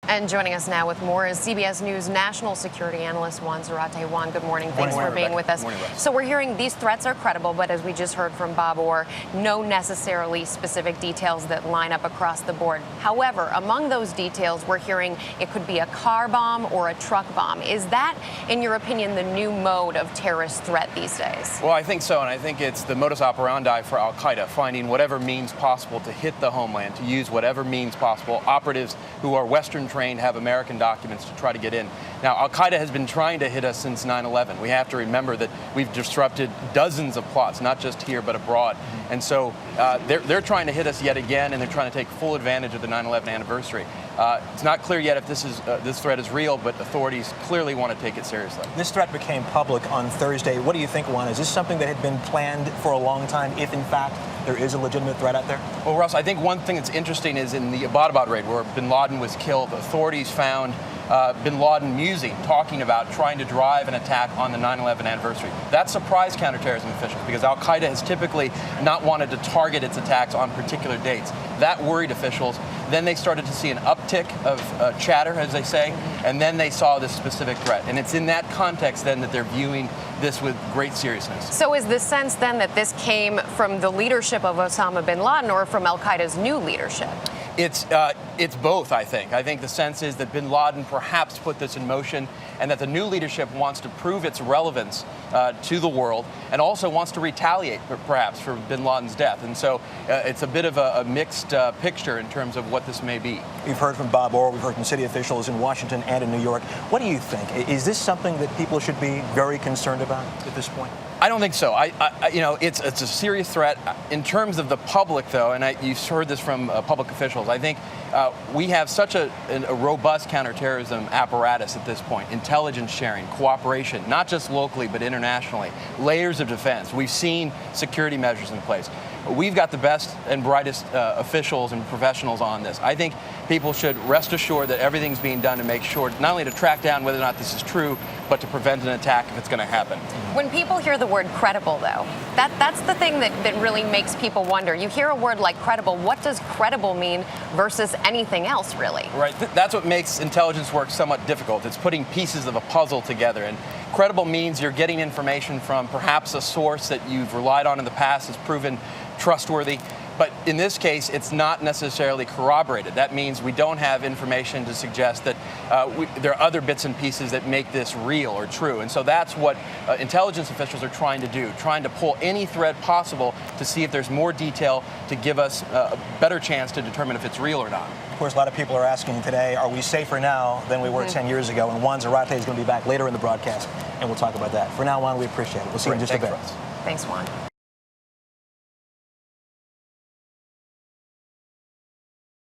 And joining us now with more is CBS News national security analyst Juan Zarate. Juan, good morning. Thanks for being with us. So we're hearing these threats are credible, but as we just heard from Bob Orr, no necessarily specific details that line up across the board. However, among those details, we're hearing it could be a car bomb or a truck bomb. Is that, in your opinion, the new mode of terrorist threat these days? Well, I think so, and I think it's the modus operandi for al-Qaeda, finding whatever means possible to hit the homeland, to use whatever means possible. Operatives who are Western trained have American documents to try to get in. Now, al-Qaeda has been trying to hit us since 9/11. We have to remember that we've disrupted dozens of plots, not just here but abroad. And so they're trying to hit us yet again, and they're trying to take full advantage of the 9/11 anniversary. It's not clear yet if this threat is real, but authorities clearly want to take it seriously. This threat became public on Thursday. What do you think, Juan? Is this something that had been planned for a long time, if in fact there is a legitimate threat out there? Well, Russ, I think one thing that's interesting is in the Abbottabad raid, where bin Laden was killed, authorities found bin Laden musing, talking about trying to drive an attack on the 9/11 anniversary. That surprised counterterrorism officials because al-Qaeda has typically not wanted to target its attacks on particular dates. That worried officials. Then they started to see an uptick of chatter, as they say, and then they saw this specific threat. And it's in that context then that they're viewing this with great seriousness. So is the sense then that this came from the leadership of Osama bin Laden or from al-Qaeda's new leadership? It's both, I think. I think the sense is that bin Laden perhaps put this in motion and that the new leadership wants to prove its relevance to the world and also wants to retaliate perhaps for bin Laden's death. And so it's a bit of a mixed picture in terms of what this may be. We've heard from Bob Orr, we've heard from city officials in Washington and in New York. What do you think? Is this something that people should be very concerned about at this point? I don't think so. It's a serious threat. In terms of the public, though, and you've heard this from public officials, I think we have such a robust counterterrorism apparatus at this point. Intelligence sharing, cooperation, not just locally but internationally, layers of defense. We've seen security measures in place. We've got the best and brightest officials and professionals on this. I think people should rest assured that everything's being done to make sure not only to track down whether or not this is true, but to prevent an attack if it's going to happen. When people hear the word credible, though, that's the thing that really makes people wonder. You hear a word like credible, what does credible mean versus anything else, really? Right. That's what makes intelligence work somewhat difficult. It's putting pieces of a puzzle together. And credible means you're getting information from perhaps a source that you've relied on in the past, has proven trustworthy. But in this case, it's not necessarily corroborated. That means we don't have information to suggest that there are other bits and pieces that make this real or true. And so that's what intelligence officials are trying to do, trying to pull any thread possible to see if there's more detail to give us a better chance to determine if it's real or not. Of course, a lot of people are asking today, are we safer now than we were 10 years ago? And Juan Zarate is going to be back later in the broadcast, and we'll talk about that. For now, Juan, we appreciate it. We'll see you in just a bit. Thanks, Juan.